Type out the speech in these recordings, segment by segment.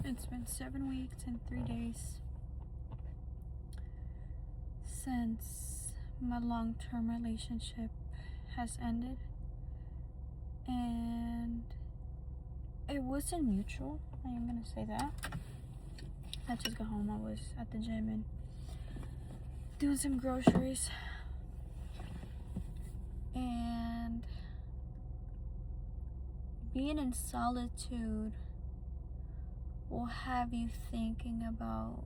It's been 7 weeks and 3 days since my long-term relationship has ended, and it wasn't mutual. I am gonna say that. I just got home. I was at the gym and doing some groceries, and being in solitude will have you thinking about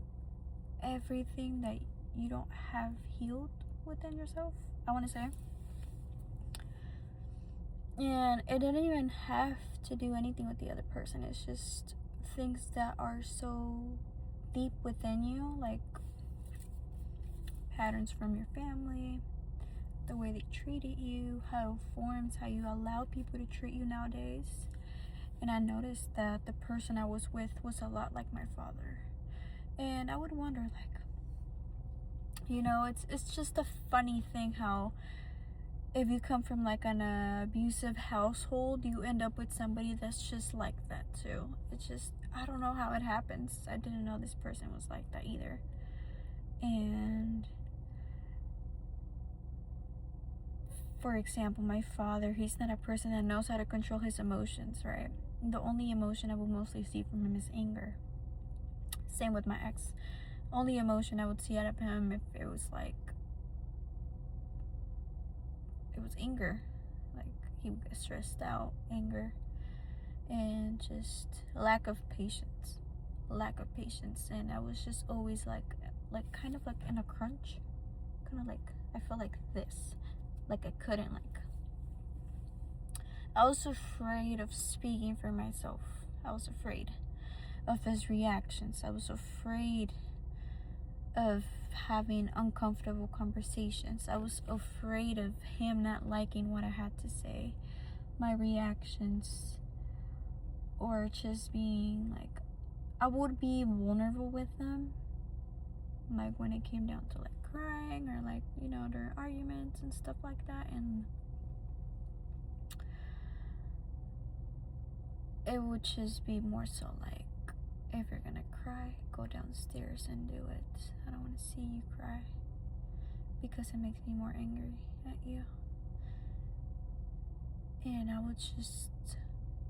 everything that you don't have healed within yourself, I want to say. And it didn't even have to do anything with the other person. It's just things that are so deep within you, like patterns from your family, the way they treated you, how it forms how you allow people to treat you nowadays. And I noticed that the person I was with was a lot like my father. And I would wonder, like, it's just a funny thing how if you come from like an abusive household, you end up with somebody that's just like that too. It's just, I don't know how it happens. I didn't know this person was like that either. And for example, my father, he's not a person that knows how to control his emotions, right? The only emotion I will mostly see from him is anger. Same with my ex. Only emotion I would see out of him if it was anger. Like, he would get stressed out, anger, and just lack of patience. And I was just always like kind of like in a crunch. Kind of like, I felt like this. Like I couldn't, I was afraid of speaking for myself. I was afraid of his reactions. I was afraid of having uncomfortable conversations. I was afraid of him not liking what I had to say, my reactions, or just being like, I would be vulnerable with them, like when it came down to like crying or like, their arguments and stuff like that. And it would just be more so like, if you're gonna cry, go downstairs and do it. I don't want to see you cry because it makes me more angry at you. And I would just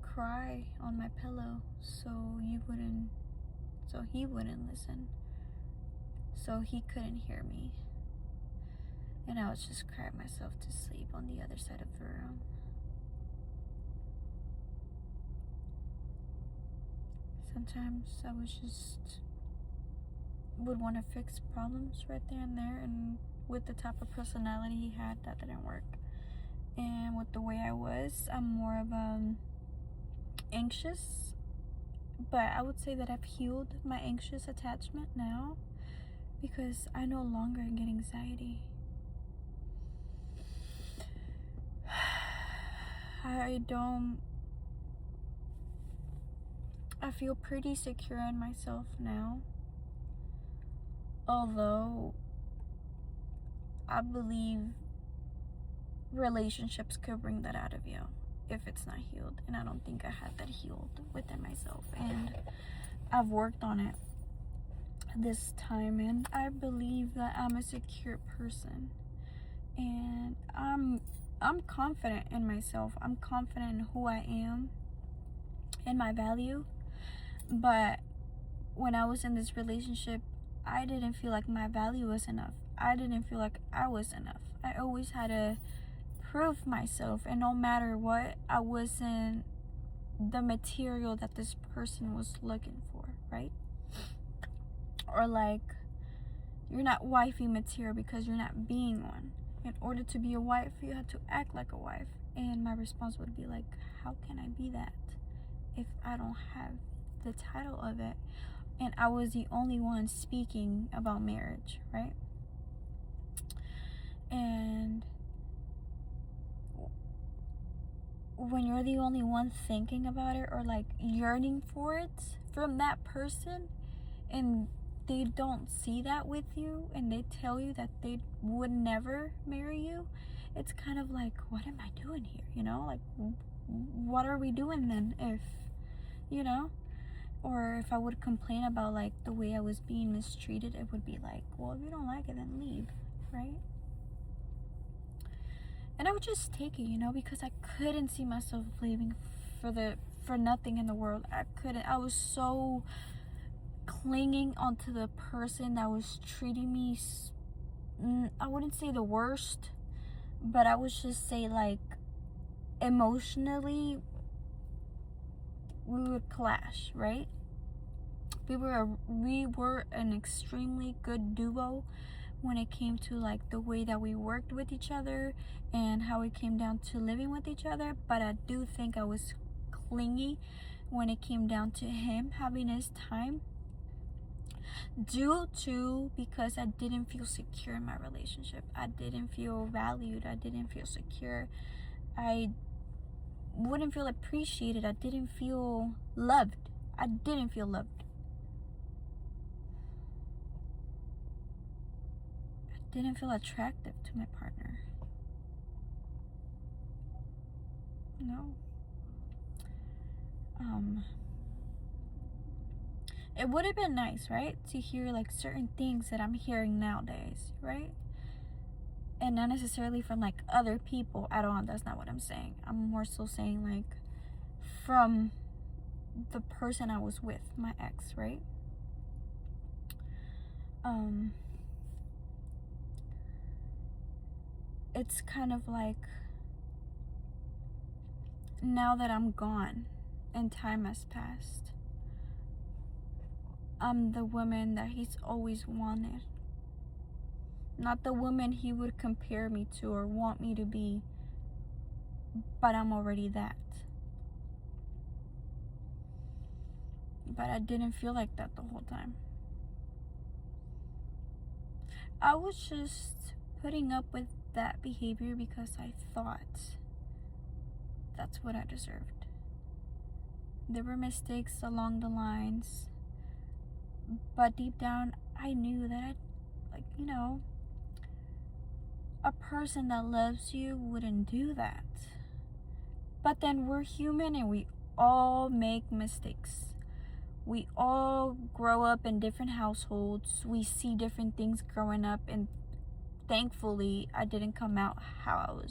cry on my pillow so he wouldn't listen, so he couldn't hear me. And I would just cry myself to sleep on the other side of the room. Sometimes I would want to fix problems right there and there, and with the type of personality he had, that didn't work. And with the way I was, I'm more of anxious, but I would say that I've healed my anxious attachment now because I no longer get anxiety. I feel pretty secure in myself now, although I believe relationships could bring that out of you if it's not healed, and I don't think I had that healed within myself, and I've worked on it this time, and I believe that I'm a secure person, and I'm confident in myself. I'm confident in who I am and my value. But when I was in this relationship, I didn't feel like my value was enough. I didn't feel like I was enough. I always had to prove myself, and no matter what, I wasn't the material that this person was looking for, right? Or like, you're not wifey material because you're not being one. In order to be a wife, you have to act like a wife. And my response would be like, how can I be that if I don't have the title of it? And I was the only one speaking about marriage, right? And when you're the only one thinking about it or like yearning for it from that person, and they don't see that with you, and they tell you that they would never marry you, it's kind of like, what am I doing here? Like, what are we doing then? If or if if I would complain about like the way I was being mistreated, it would be like, well, if you don't like it, then leave, right? And I would just take it, you know, because I couldn't see myself leaving for nothing in the world. I couldn't. I was so clinging onto the person that was treating me, I wouldn't say the worst, but I would just say like emotionally we would clash, right? We were an extremely good duo when it came to like the way that we worked with each other and how it came down to living with each other. But I do think I was clingy when it came down to him having his time, due to because I didn't feel secure in my relationship. I didn't feel valued. I didn't feel secure. I wouldn't feel appreciated. I didn't feel loved. I didn't feel loved. Didn't feel attractive to my partner. No. It would have been nice, right, to hear like certain things that I'm hearing nowadays, right? And not necessarily from like other people at all. That's not what I'm saying. I'm more so saying like from the person I was with, my ex, right? It's kind of like now that I'm gone and time has passed, I'm the woman that he's always wanted. Not the woman he would compare me to or want me to be, but I'm already that. But I didn't feel like that the whole time. I was just putting up with that behavior because I thought that's what I deserved. There were mistakes along the lines, but deep down I knew that a person that loves you wouldn't do that. But then we're human and we all make mistakes. We all grow up in different households. We see different things growing up, and thankfully I didn't come out how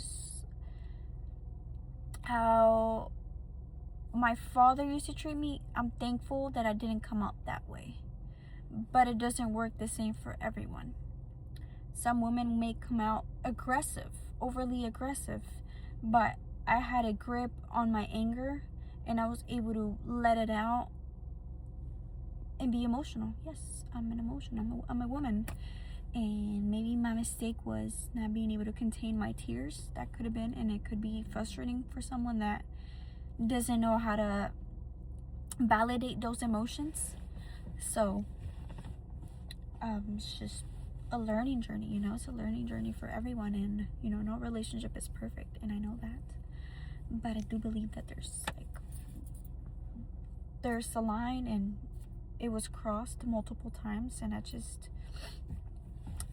my father used to treat me. I'm thankful that I didn't come out that way. But it doesn't work the same for everyone. Some women may come out aggressive, overly aggressive, but I had a grip on my anger and I was able to let it out and be emotional. Yes, I'm an emotion. I'm a woman. And maybe my mistake was not being able to contain my tears. That could have been, and it could be frustrating for someone that doesn't know how to validate those emotions. So it's just a learning journey, it's a learning journey for everyone, and no relationship is perfect, and I know that, but I do believe that there's a line, and it was crossed multiple times, and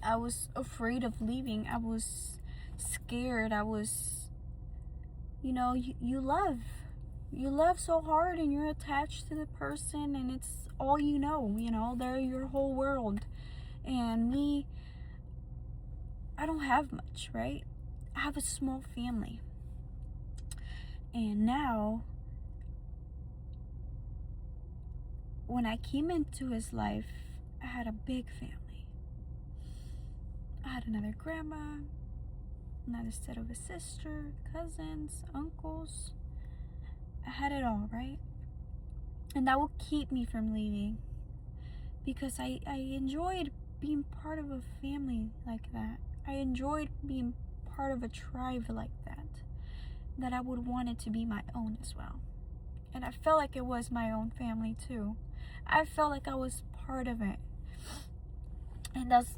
I was afraid of leaving. I was scared. I was, you love so hard, and you're attached to the person, and it's all they're your whole world. And me, I don't have much, right? I have a small family. And now, when I came into his life, I had a big family. I had another grandma, another set of a sister, cousins, uncles. I had it all, right? And that will keep me from leaving, because I enjoyed being part of a family like that. I enjoyed being part of a tribe like that I would want it to be my own as well. And I felt like it was my own family too. I felt like I was part of it. And that's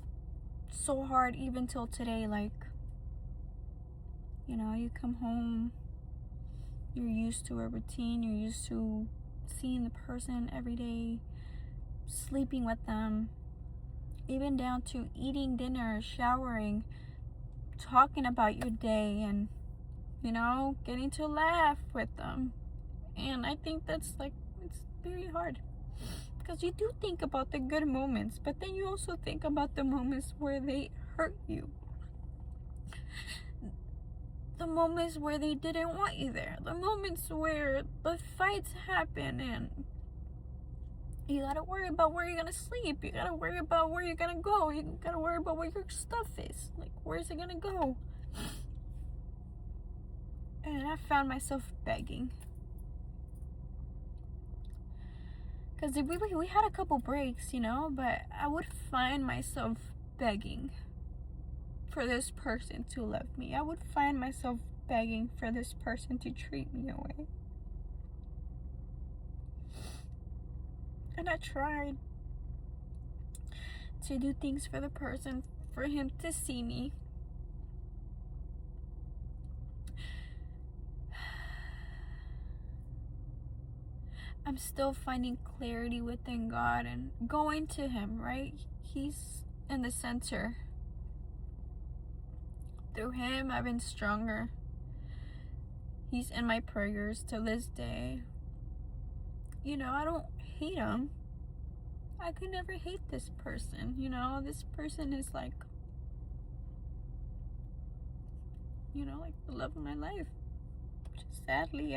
so hard even till today. Like, you come home, you're used to a routine, you're used to seeing the person every day, sleeping with them, even down to eating dinner, showering, talking about your day, and getting to laugh with them. And I think that's it's very hard. Because you do think about the good moments, but then you also think about the moments where they hurt you. The moments where they didn't want you there. The moments where the fights happen and you gotta worry about where you're gonna sleep. You gotta worry about where you're gonna go. You gotta worry about where your stuff is. Like, where's it gonna go? And I found myself begging. Because we had a couple breaks, you know, but I would find myself begging for this person to love me. I would find myself begging for this person to treat me away. And I tried to do things for the person, for him to see me. I'm still finding clarity within God and going to Him, right? He's in the center. Through Him, I've been stronger. He's in my prayers to this day. You know, I don't hate him. I could never hate this person. You know, this person is like, you know, like the love of my life. Just sadly,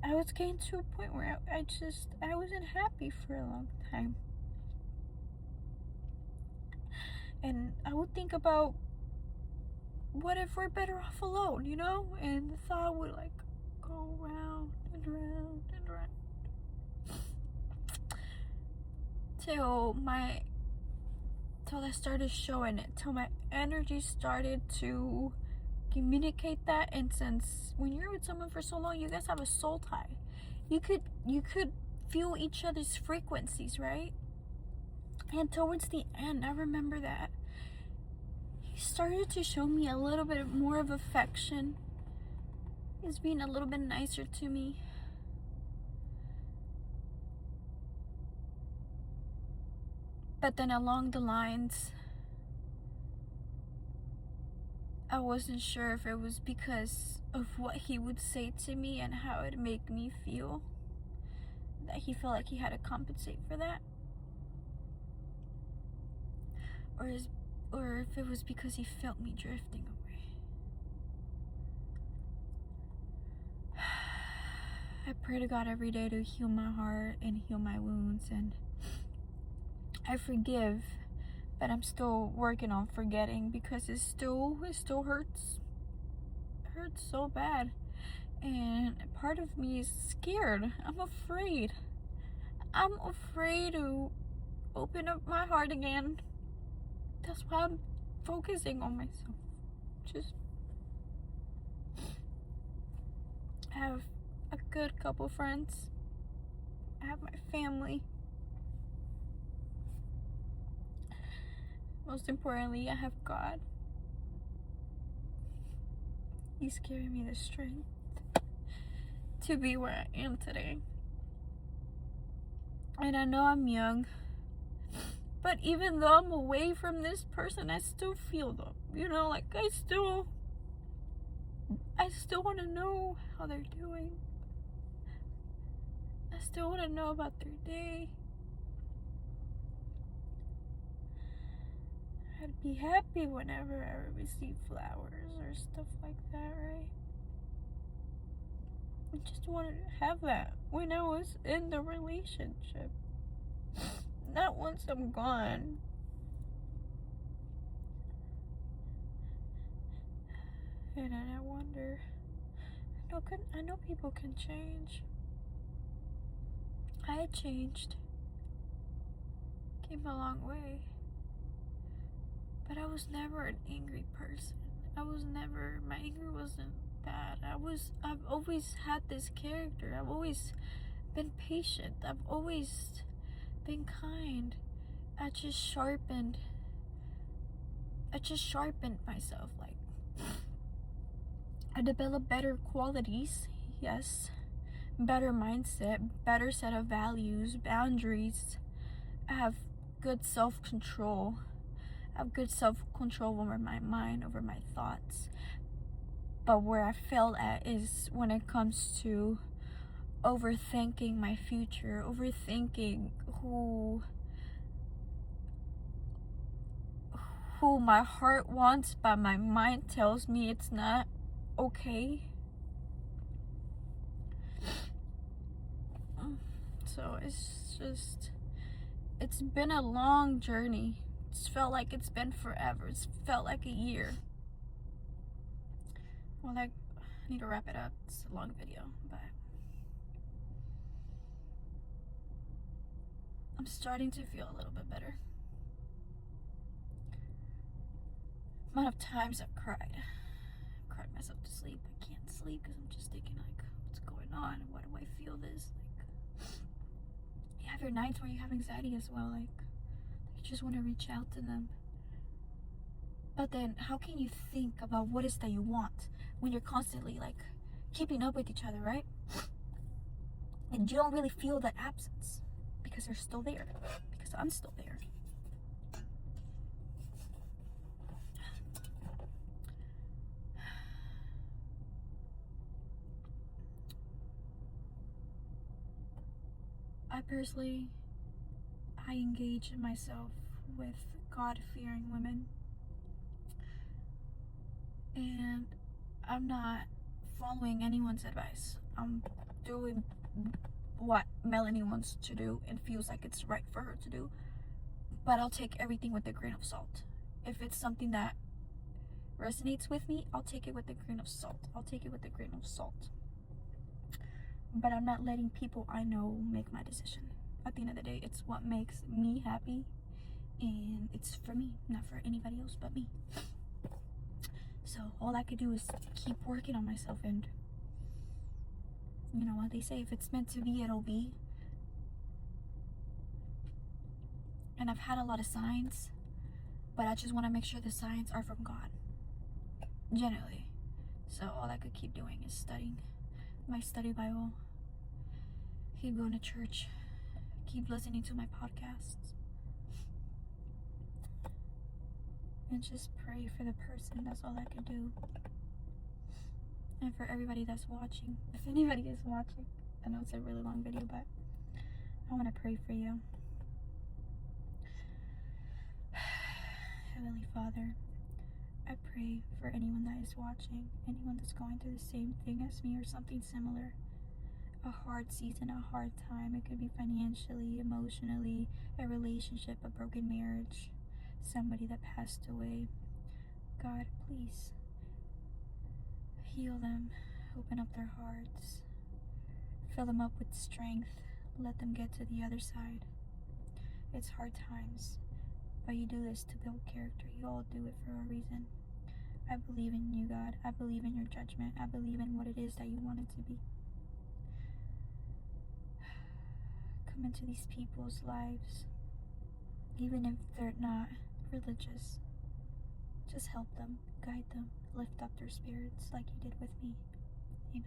I was getting to a point where I wasn't happy for a long time. And I would think about, what if we're better off alone, you know? And the thought would like go round and round and round. Till I started showing it, till my energy started to communicate that. And since when you're with someone for so long, you guys have a soul tie. You could feel each other's frequencies, right? And towards the end, I remember that he started to show me a little bit more of affection. He's being a little bit nicer to me. But then along the lines, I wasn't sure if it was because of what he would say to me and how it'd make me feel, that he felt like he had to compensate for that. Or if it was because he felt me drifting away. I pray to God every day to heal my heart and heal my wounds, and I forgive, but I'm still working on forgetting because it still hurts. It hurts so bad. And part of me is scared. I'm afraid. I'm afraid to open up my heart again. That's why I'm focusing on myself. I have a good couple friends. I have my family. Most importantly, I have God. He's giving me the strength to be where I am today. And I know I'm young, but even though I'm away from this person, I still feel them. You know, like I still want to know how they're doing. I still want to know about their day. I'd be happy whenever I receive flowers or stuff like that, right? I just wanted to have that when I was in the relationship. Not once I'm gone. And then I wonder, I know people can change. I had changed. Came a long way. But I was never an angry person. My anger wasn't bad. I've always had this character. I've always been patient. I've always been kind. I just sharpened myself. Like, I developed better qualities, yes. Better mindset, better set of values, boundaries. I have good self-control. I have good self-control over my mind, over my thoughts. But where I failed at is when it comes to overthinking my future, overthinking who my heart wants, but my mind tells me it's not okay. So it's been a long journey. It's felt like it's been forever. It's felt like a year. Well, I need to wrap it up. It's a long video, but I'm starting to feel a little bit better. Amount of times I've cried myself to sleep. I can't sleep because I'm just thinking like, what's going on? Why do I feel this? Like, you have your nights where you have anxiety as well. Like you just want to reach out to them. But then how can you think about what it is that you want when you're constantly like keeping up with each other, right? And you don't really feel that absence because they're still there. Because I'm still there. I personally, I engage myself with God-fearing women, and I'm not following anyone's advice. I'm doing what Melanie wants to do and feels like it's right for her to do, but I'll take everything with a grain of salt. If it's something that resonates with me, I'll take it with a grain of salt. But I'm not letting people I know make my decision. At the end of the day, it's what makes me happy, and it's for me, not for anybody else but me. So all I could do is keep working on myself, and you know what they say, if it's meant to be, it'll be. And I've had a lot of signs, but I just want to make sure the signs are from God, generally. So all I could keep doing is studying my study Bible, keep going to church, keep listening to my podcasts, and just pray for the person. That's all I could do. And for everybody that's watching, if anybody is watching, I know it's a really long video, but I want to pray for you. Heavenly Father, I pray for anyone that is watching, anyone that's going through the same thing as me or something similar. A hard season, a hard time. It could be financially, emotionally, a relationship, a broken marriage, somebody that passed away. God, please heal them, open up their hearts, fill them up with strength, let them get to the other side. It's hard times, but you do this to build character. You all do it for a reason. I believe in you, God. I believe in your judgment. I believe in what it is that you want it to be. Come into these people's lives, even if they're not religious. Just help them, guide them, lift up their spirits like you did with me. Amen.